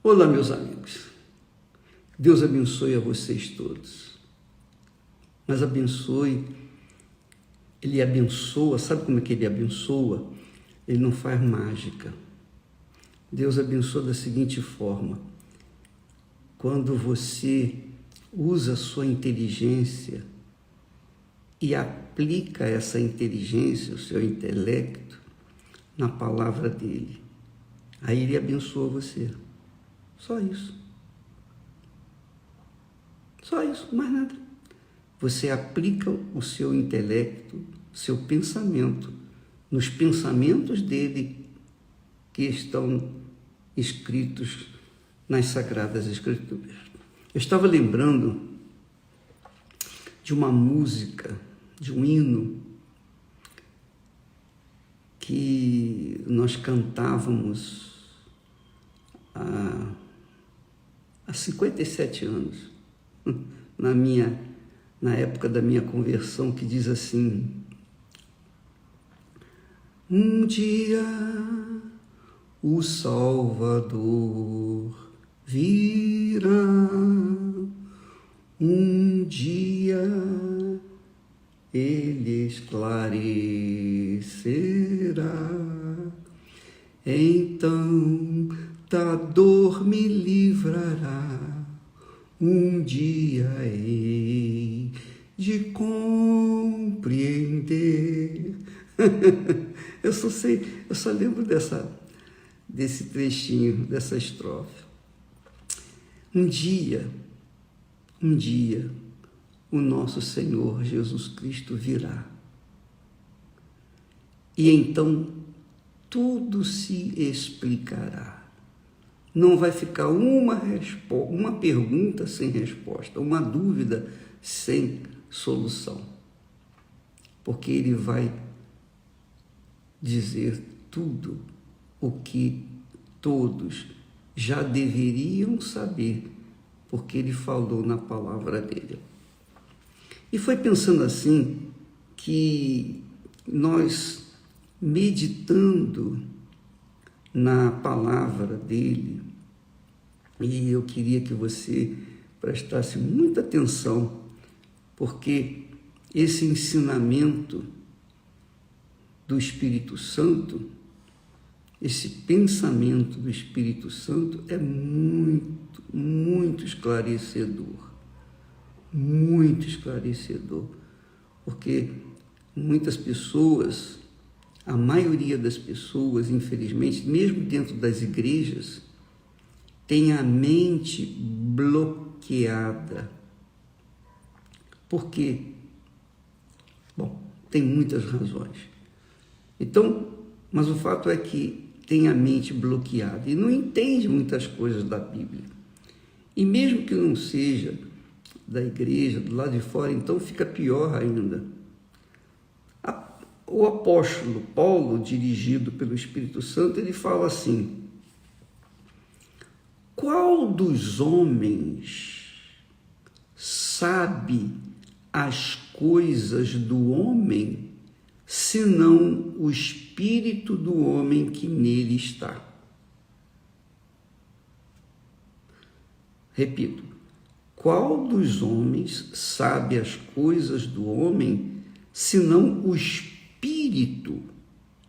Olá, meus amigos. Deus abençoe a vocês todos. Mas Ele abençoa, sabe como é que Ele abençoa? Ele não faz mágica. Deus abençoa da seguinte forma: quando você usa a sua inteligência e aplica essa inteligência, o seu intelecto, na palavra dele, aí Ele abençoa você. Só isso. Só isso, mais nada. Você aplica o seu intelecto, seu pensamento, nos pensamentos dele que estão escritos nas Sagradas Escrituras. Eu estava lembrando de uma música, de um hino que nós cantávamos há 57 anos, na época da minha conversão, que diz assim: um dia o Salvador virá, um dia ele esclarecerá, então da dor me livrará, um dia hei de compreender. Eu só lembro desse trechinho, dessa estrofe. Um dia, o nosso Senhor Jesus Cristo virá. E então tudo se explicará. Não vai ficar uma pergunta sem resposta, uma dúvida sem solução. Porque Ele vai dizer tudo o que todos já deveriam saber, porque Ele falou na palavra dele. E foi pensando assim que nós, meditando na palavra dele, e eu queria que você prestasse muita atenção, porque esse ensinamento do Espírito Santo, esse pensamento do Espírito Santo é muito, muito esclarecedor. Muito esclarecedor. Porque muitas pessoas, a maioria das pessoas, infelizmente, mesmo dentro das igrejas, tem a mente bloqueada. Por quê? Bom, tem muitas razões. Então, mas o fato é que tem a mente bloqueada e não entende muitas coisas da Bíblia. E mesmo que não seja da igreja, do lado de fora, então fica pior ainda. O apóstolo Paulo, dirigido pelo Espírito Santo, ele fala assim: qual dos homens sabe as coisas do homem, senão o espírito do homem que nele está? Repito, qual dos homens sabe as coisas do homem, senão o espírito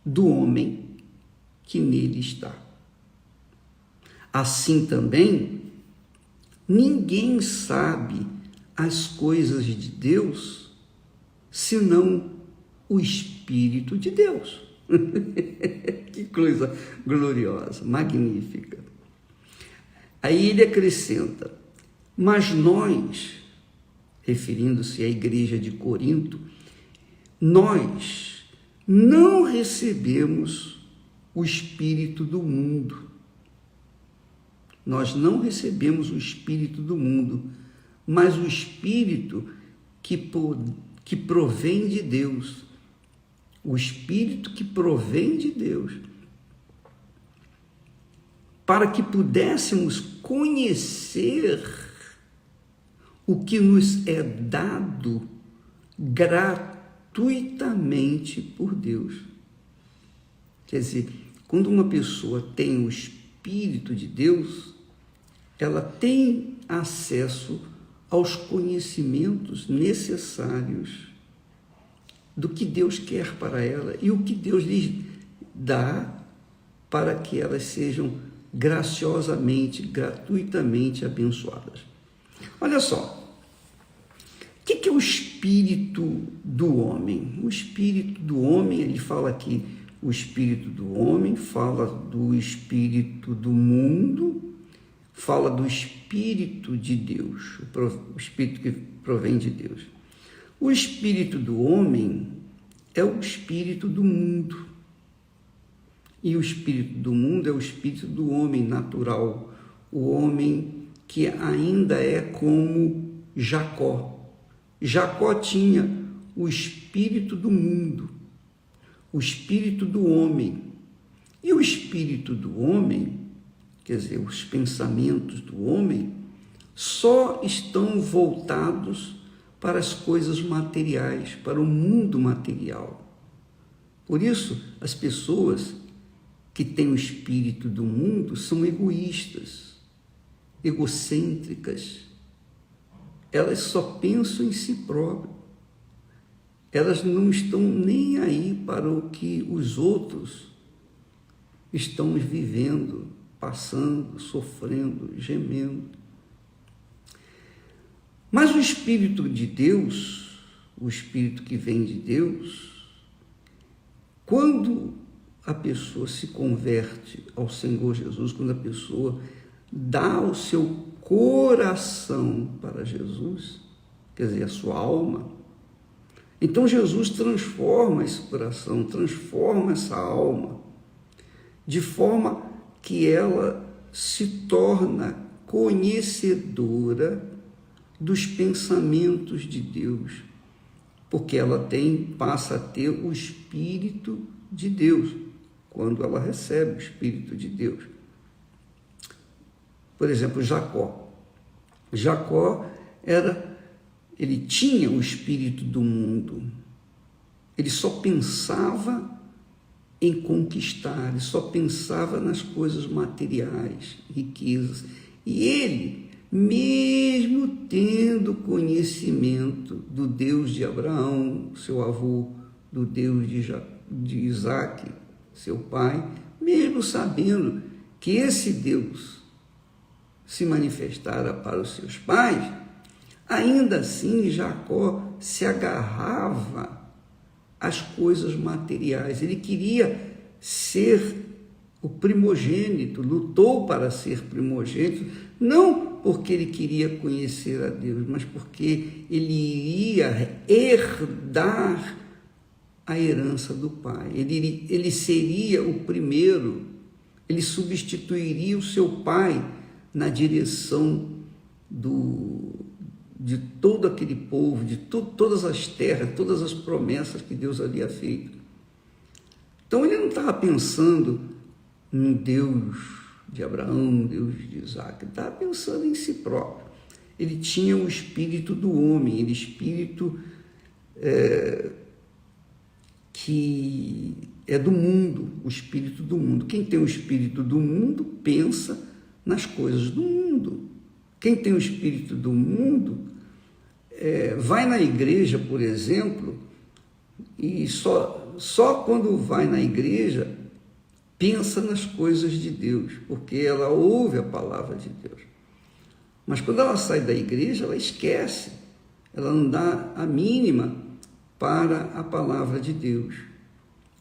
do homem que nele está? Assim também, ninguém sabe as coisas de Deus, senão o Espírito de Deus. Que coisa gloriosa, magnífica. Aí ele acrescenta: mas nós, referindo-se à igreja de Corinto, nós não recebemos o Espírito do mundo. Nós não recebemos o Espírito do mundo, mas o Espírito que provém de Deus. O Espírito que provém de Deus. Para que pudéssemos conhecer o que nos é dado gratuitamente por Deus. Quer dizer, quando uma pessoa tem o Espírito de Deus, ela tem acesso aos conhecimentos necessários do que Deus quer para ela e o que Deus lhes dá para que elas sejam graciosamente, gratuitamente abençoadas. Olha só, o que é o espírito do homem? O espírito do homem, ele fala aqui, o espírito do homem, fala do espírito do mundo, fala do espírito de Deus, o espírito que provém de Deus. O espírito do homem é o espírito do mundo. E o espírito do mundo é o espírito do homem natural, o homem que ainda é como Jacó. Jacó tinha o espírito do mundo, o espírito do homem. E o espírito do homem, quer dizer, os pensamentos do homem, só estão voltados para as coisas materiais, para o mundo material. Por isso, as pessoas que têm o espírito do mundo são egoístas, egocêntricas. Elas só pensam em si próprias. Elas não estão nem aí para o que os outros estão vivendo, passando, sofrendo, gemendo. Mas o Espírito de Deus, o Espírito que vem de Deus, quando a pessoa se converte ao Senhor Jesus, quando a pessoa dá o seu coração para Jesus, quer dizer, a sua alma, então Jesus transforma esse coração, transforma essa alma, de forma que ela se torna conhecedora dos pensamentos de Deus, porque ela passa a ter o Espírito de Deus, quando ela recebe o Espírito de Deus. Por exemplo, Jacó. Jacó ele tinha o espírito do mundo. Ele só pensava em conquistar, ele só pensava nas coisas materiais, riquezas. E ele, mesmo tendo conhecimento do Deus de Abraão, seu avô, do Deus de Isaac, seu pai, mesmo sabendo que esse Deus se manifestara para os seus pais, ainda assim Jacó se agarrava às coisas materiais. Ele queria ser o primogênito, lutou para ser primogênito, não porque ele queria conhecer a Deus, mas porque ele iria herdar a herança do pai. Ele seria o primeiro, ele substituiria o seu pai na direção de todo aquele povo, de todas as terras, todas as promessas que Deus havia feito. Então ele não estava pensando no Deus de Abraão, no Deus de Isaac, ele estava pensando em si próprio. Ele tinha o espírito do homem, ele espírito que é do mundo, o espírito do mundo. Quem tem o espírito do mundo pensa nas coisas do mundo. Quem tem o espírito do mundo vai na igreja, por exemplo, e só quando vai na igreja pensa nas coisas de Deus, porque ela ouve a palavra de Deus. Mas quando ela sai da igreja, ela esquece, ela não dá a mínima para a palavra de Deus.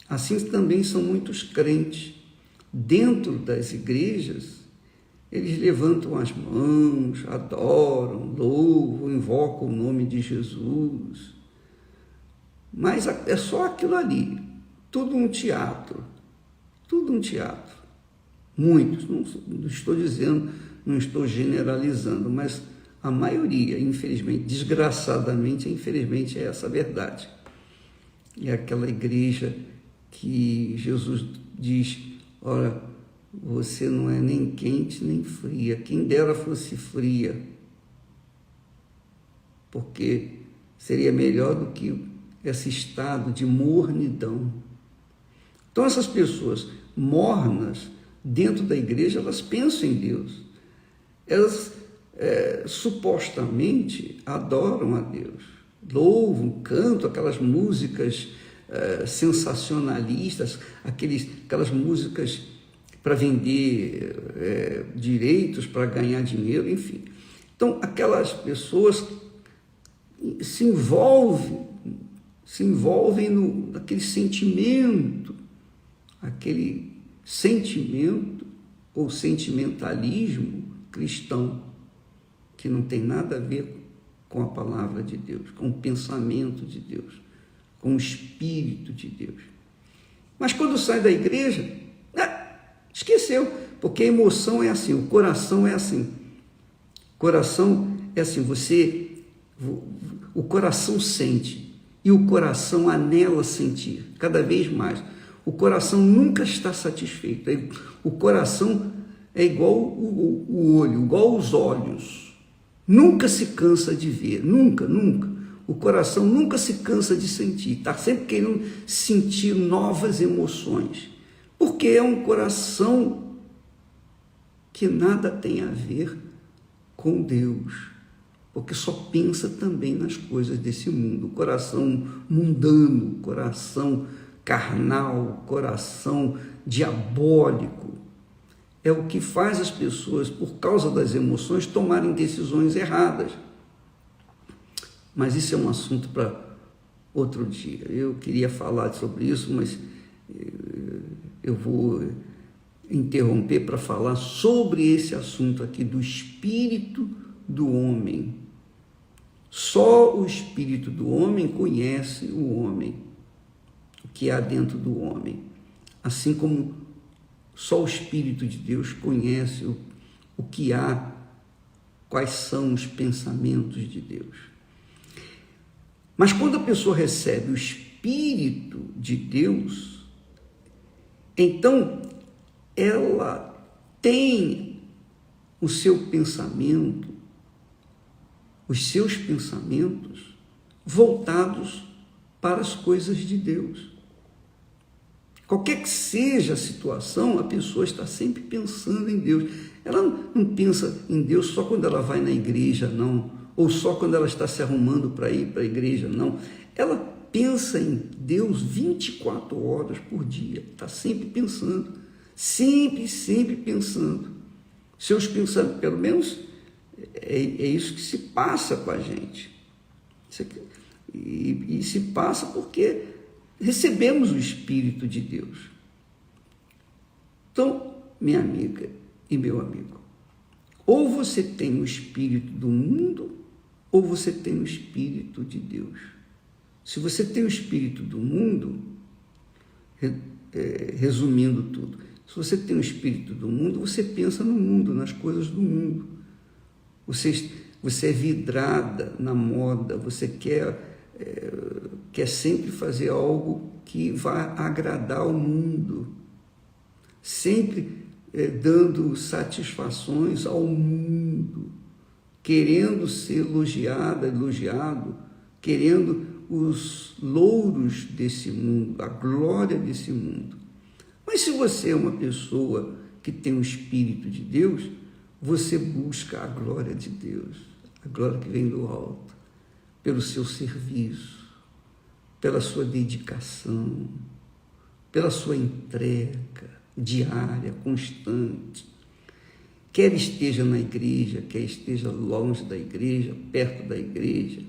Assim também são muitos crentes. Dentro das igrejas, eles levantam as mãos, adoram, louvam, invocam o nome de Jesus. Mas é só aquilo ali, tudo um teatro, tudo um teatro. Muitos, não estou dizendo, não estou generalizando, mas a maioria, infelizmente, desgraçadamente, infelizmente, é essa a verdade. É aquela igreja que Jesus diz, ora, você não é nem quente nem fria, quem dera fosse fria, porque seria melhor do que esse estado de mornidão. Então essas pessoas mornas dentro da igreja, elas pensam em Deus, elas supostamente adoram a Deus, louvam, cantam aquelas músicas sensacionalistas, aquelas músicas para vender direitos, para ganhar dinheiro, enfim. Então, aquelas pessoas se envolvem naquele sentimento ou sentimentalismo cristão, que não tem nada a ver com a palavra de Deus, com o pensamento de Deus, com o Espírito de Deus. Mas quando sai da igreja, esqueceu, porque a emoção é assim, o coração é assim. O coração é assim, o coração sente, e o coração anela sentir, cada vez mais. O coração nunca está satisfeito. O coração é igual o olho, igual os olhos. Nunca se cansa de ver, nunca. O coração nunca se cansa de sentir, está sempre querendo sentir novas emoções, porque é um coração que nada tem a ver com Deus, porque só pensa também nas coisas desse mundo, o coração mundano, o coração carnal, o coração diabólico, é o que faz as pessoas, por causa das emoções, tomarem decisões erradas. Mas isso é um assunto para outro dia. Eu queria falar sobre isso, mas eu vou interromper para falar sobre esse assunto aqui do espírito do homem. Só o espírito do homem conhece o homem, o que há dentro do homem. Assim como só o Espírito de Deus conhece o que há, quais são os pensamentos de Deus. Mas quando a pessoa recebe o Espírito de Deus, então ela tem o seu pensamento, os seus pensamentos voltados para as coisas de Deus. Qualquer que seja a situação, a pessoa está sempre pensando em Deus. Ela não pensa em Deus só quando ela vai na igreja, não. Ou só quando ela está se arrumando para ir para a igreja, não. Ela pensa em Deus 24 horas por dia. Está sempre pensando. Sempre pensando. Seus pensamentos, pelo menos, é isso que se passa com a gente. E se passa porque recebemos o Espírito de Deus. Então, minha amiga e meu amigo, ou você tem o Espírito do mundo, ou você tem o Espírito de Deus. Se você tem o Espírito do mundo, resumindo tudo, se você tem o Espírito do mundo, você pensa no mundo, nas coisas do mundo. Você é vidrada na moda, você quer sempre fazer algo que vai agradar ao mundo, sempre dando satisfações ao mundo, querendo ser elogiado, querendo os louros desse mundo, a glória desse mundo. Mas se você é uma pessoa que tem o Espírito de Deus, você busca a glória de Deus, a glória que vem do alto, pelo seu serviço, pela sua dedicação, pela sua entrega diária, constante. Quer esteja na igreja, quer esteja longe da igreja, perto da igreja,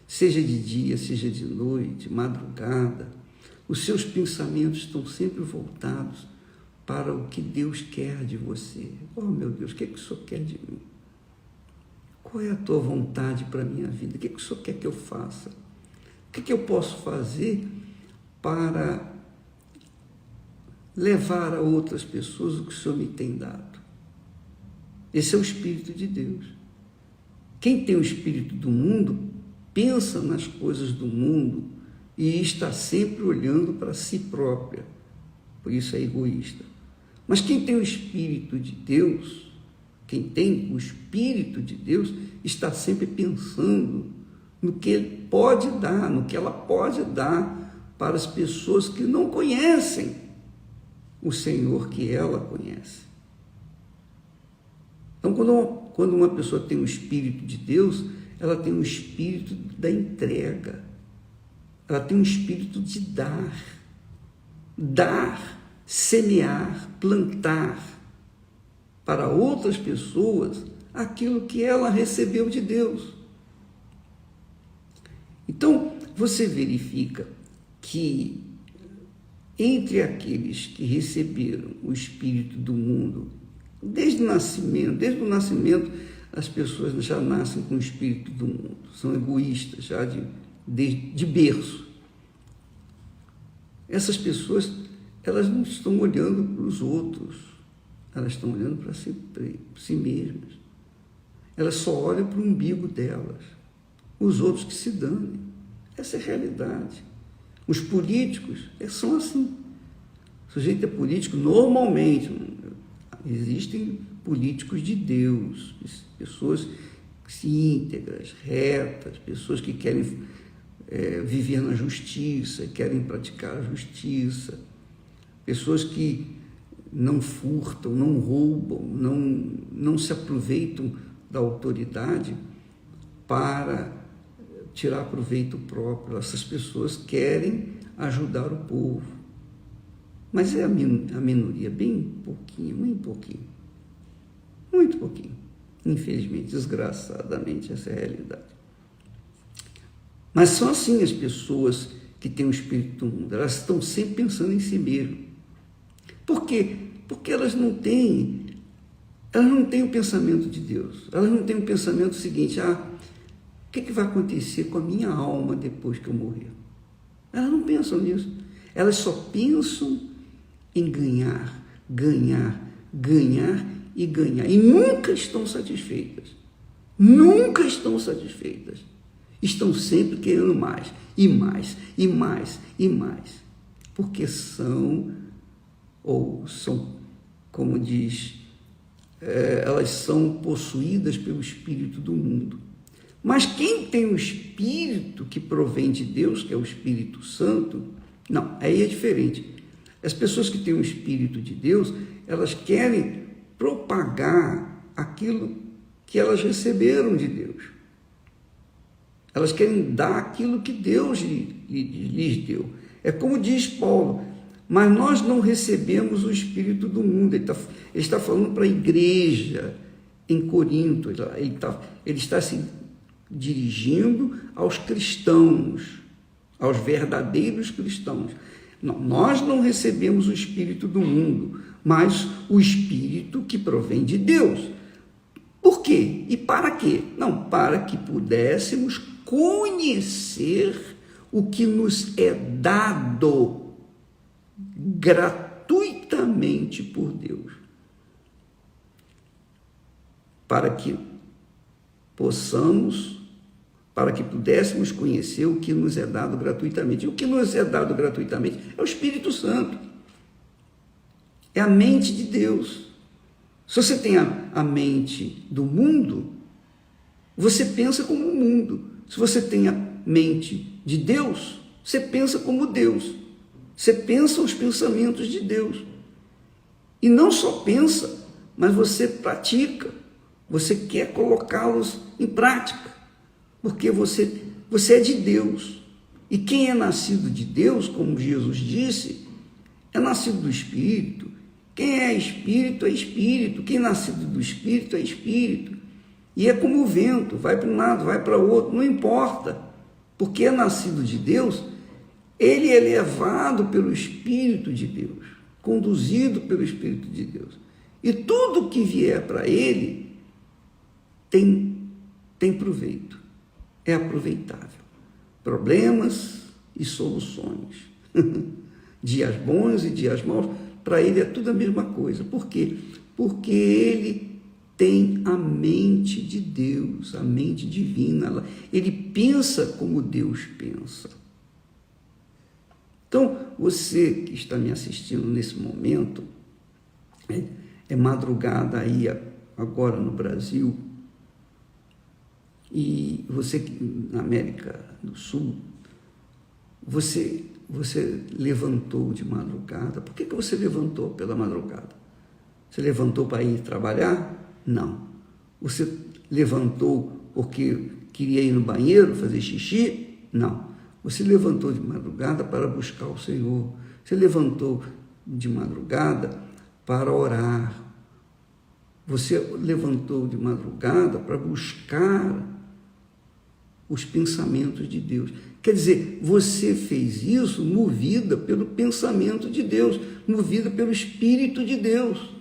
seja de dia, seja de noite, madrugada, os seus pensamentos estão sempre voltados para o que Deus quer de você. Oh, meu Deus, o que o Senhor quer de mim? Qual é a tua vontade para a minha vida? O que o Senhor quer que eu faça? O que eu posso fazer para levar a outras pessoas o que o Senhor me tem dado? Esse é o Espírito de Deus. Quem tem o Espírito do mundo, pensa nas coisas do mundo e está sempre olhando para si própria. Por isso é egoísta. Mas quem tem o Espírito de Deus, quem tem o Espírito de Deus, está sempre pensando no que ele pode dar, no que ela pode dar para as pessoas que não conhecem o Senhor que ela conhece. Então, Quando uma pessoa tem o Espírito de Deus, ela tem o espírito da entrega. Ela tem um espírito de dar. Dar, semear, plantar para outras pessoas aquilo que ela recebeu de Deus. Então, você verifica que entre aqueles que receberam o espírito do mundo, desde o nascimento, as pessoas já nascem com o espírito do mundo, são egoístas já de berço. Essas pessoas, elas não estão olhando para os outros, elas estão olhando para si mesmas. Elas só olham para o umbigo delas, os outros que se danem. Essa é a realidade. Os políticos são assim. O sujeito é político normalmente. Existem políticos de Deus, pessoas íntegras, retas, pessoas que querem viver na justiça, querem praticar a justiça, pessoas que não furtam, não roubam, não se aproveitam da autoridade para tirar proveito próprio. Essas pessoas querem ajudar o povo, mas é a minoria, bem pouquinho, muito pouquinho. Infelizmente, desgraçadamente, essa é a realidade. Mas são assim as pessoas que têm o espírito do mundo, elas estão sempre pensando em si mesmas. Por quê? Porque elas não têm o pensamento de Deus, elas não têm o pensamento seguinte: o que vai acontecer com a minha alma depois que eu morrer? Elas não pensam nisso, elas só pensam em ganhar, e nunca estão satisfeitas, estão sempre querendo mais, porque são, como diz, elas são possuídas pelo espírito do mundo. Mas quem tem o espírito que provém de Deus, que é o Espírito Santo, não, aí é diferente. As pessoas que têm o espírito de Deus, elas querem propagar aquilo que elas receberam de Deus. Elas querem dar aquilo que Deus lhes deu. É como diz Paulo: mas nós não recebemos o espírito do mundo. Ele está falando para a igreja em Corinto. Ele está se dirigindo aos cristãos, aos verdadeiros cristãos. Não, nós não recebemos o espírito do mundo, mas o espírito que provém de Deus. Por quê? E para quê? Não, para que pudéssemos conhecer o que nos é dado gratuitamente por Deus, para que pudéssemos conhecer o que nos é dado gratuitamente. E o que nos é dado gratuitamente é o Espírito Santo, é a mente de Deus. Se você tem a mente do mundo, você pensa como o mundo. Se você tem a mente de Deus, você pensa como Deus. Você pensa os pensamentos de Deus. E não só pensa, mas você pratica. Você quer colocá-los em prática, porque você é de Deus. E quem é nascido de Deus, como Jesus disse, é nascido do Espírito. Quem é Espírito é Espírito. Quem é nascido do Espírito é Espírito. E é como o vento, vai para um lado, vai para o outro, não importa. Porque é nascido de Deus, ele é levado pelo Espírito de Deus, conduzido pelo Espírito de Deus. E tudo que vier para ele tem proveito, é aproveitável. Problemas e soluções, dias bons e dias maus, para ele é tudo a mesma coisa. Por quê? Porque ele tem a mente de Deus, a mente divina. Ele pensa como Deus pensa. Então, você que está me assistindo nesse momento, é madrugada aí agora no Brasil, e você na América do Sul, você levantou de madrugada. Por que você levantou pela madrugada? Você levantou para ir trabalhar? Não. Você levantou porque queria ir no banheiro, fazer xixi? Não. Você levantou de madrugada para buscar o Senhor. Você levantou de madrugada para orar. Você levantou de madrugada para buscar os pensamentos de Deus. Quer dizer, você fez isso movida pelo pensamento de Deus, movida pelo Espírito de Deus.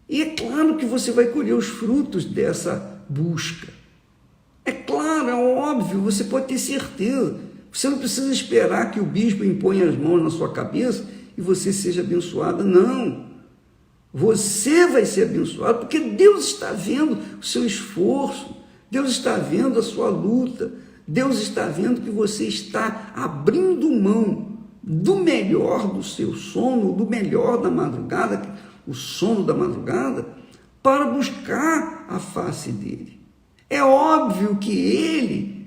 E é claro que você vai colher os frutos dessa busca. É claro, é óbvio, você pode ter certeza. Você não precisa esperar que o bispo imponha as mãos na sua cabeça e você seja abençoada, não. Você vai ser abençoado porque Deus está vendo o seu esforço, Deus está vendo a sua luta, Deus está vendo que você está abrindo mão do melhor do seu sono, do melhor da madrugada, o sono da madrugada, para buscar a face dele. É óbvio que ele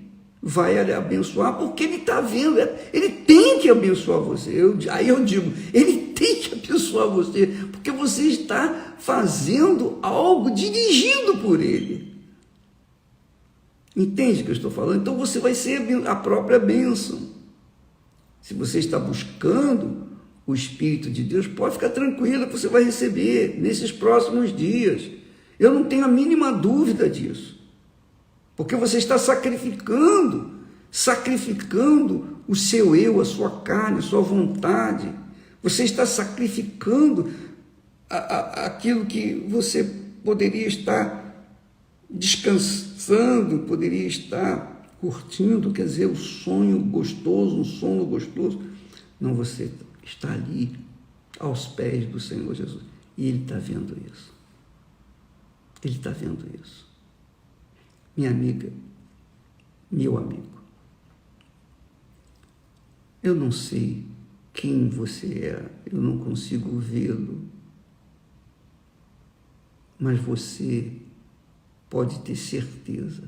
vai lhe abençoar, porque ele está vendo, ele tem que abençoar você. Aí eu digo, ele tem que abençoar você, porque você está fazendo algo dirigido por ele. Entende o que eu estou falando? Então você vai ser a própria bênção. Se você está buscando o Espírito de Deus, pode ficar tranquilo que você vai receber nesses próximos dias. Eu não tenho a mínima dúvida disso. Porque você está sacrificando o seu eu, a sua carne, a sua vontade. Você está sacrificando aquilo que você poderia estar descansando, poderia estar curtindo, quer dizer, o sonho gostoso, um sono gostoso. Não, você está ali aos pés do Senhor Jesus. E Ele está vendo isso. Ele está vendo isso. Minha amiga, meu amigo, eu não sei quem você é, eu não consigo vê-lo, mas você pode ter certeza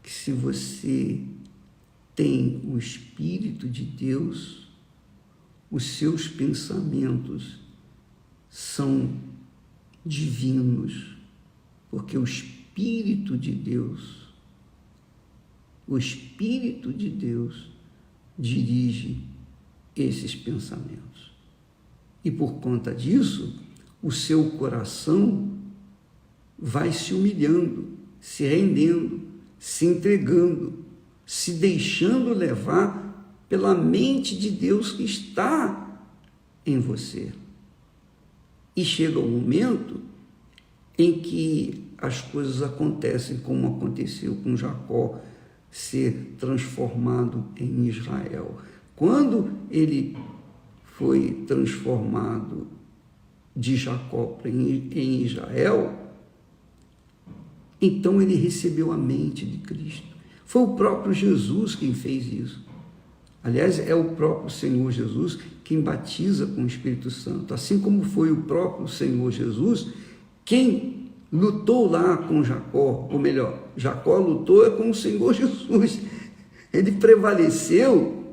que se você tem o Espírito de Deus, os seus pensamentos são divinos, porque o Espírito de Deus dirige esses pensamentos. E por conta disso, o seu coração vai se humilhando, se rendendo, se entregando, se deixando levar pela mente de Deus que está em você. E chega um momento em que as coisas acontecem como aconteceu com Jacó ser transformado em Israel. Quando ele foi transformado de Jacó em Israel, então ele recebeu a mente de Cristo. Foi o próprio Jesus quem fez isso. Aliás, é o próprio Senhor Jesus quem batiza com o Espírito Santo. Assim como foi o próprio Senhor Jesus quem lutou lá com Jacó, ou melhor, Jacó lutou com o Senhor Jesus. Ele prevaleceu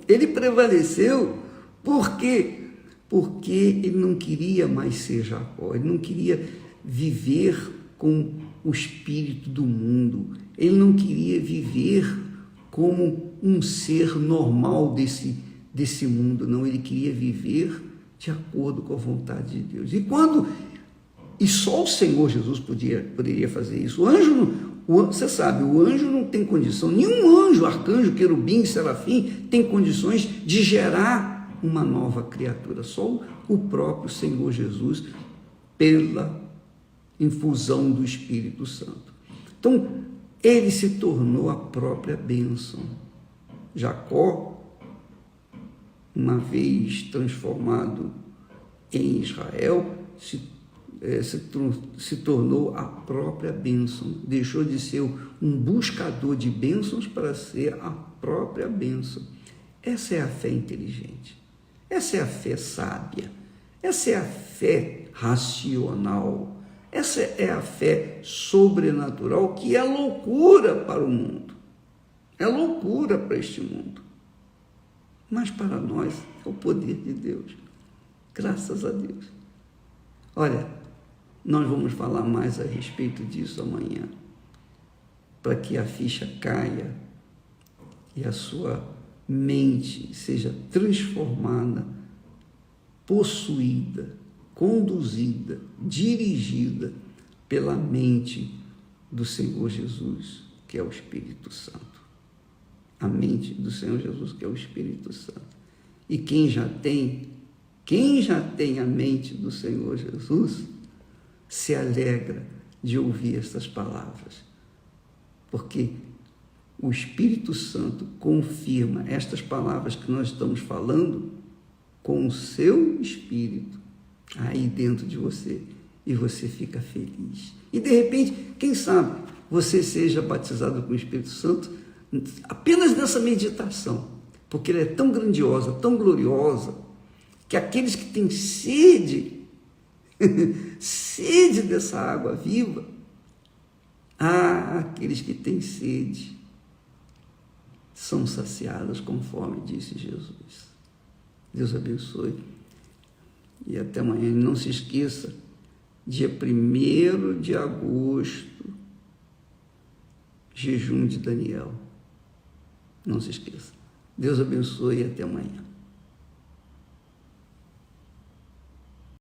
porque ele não queria mais ser Jacó, ele não queria viver com o espírito do mundo, ele não queria viver como um ser normal desse mundo, não, ele queria viver de acordo com a vontade de Deus. E só o Senhor Jesus poderia fazer isso. Você sabe, o anjo não tem condição, nenhum anjo, arcanjo, querubim, serafim, tem condições de gerar uma nova criatura, só o próprio Senhor Jesus, pela infusão do Espírito Santo. Então, ele se tornou a própria bênção. Jacó, uma vez transformado em Israel, se tornou a própria bênção, deixou de ser um buscador de bênçãos para ser a própria bênção. Essa é a fé inteligente, essa é a fé sábia, essa é a fé racional, essa é a fé sobrenatural, que é loucura para o mundo, é loucura para este mundo, mas para nós é o poder de Deus, graças a Deus. Olha, nós vamos falar mais a respeito disso amanhã. para que a ficha caia e a sua mente seja transformada, possuída, conduzida, dirigida pela mente do Senhor Jesus, que é o Espírito Santo. A mente do Senhor Jesus, que é o Espírito Santo. E quem já tem a mente do Senhor Jesus, se alegra de ouvir estas palavras, porque o Espírito Santo confirma estas palavras que nós estamos falando com o seu Espírito aí dentro de você, e você fica feliz. E de repente, quem sabe, você seja batizado com o Espírito Santo apenas nessa meditação, porque ela é tão grandiosa, tão gloriosa, que aqueles que têm sede, sede dessa água viva, aqueles que têm sede, são saciados, conforme disse Jesus. Deus abençoe. E até amanhã. E não se esqueça, dia 1º de agosto, jejum de Daniel. Não se esqueça. Deus abençoe e até amanhã.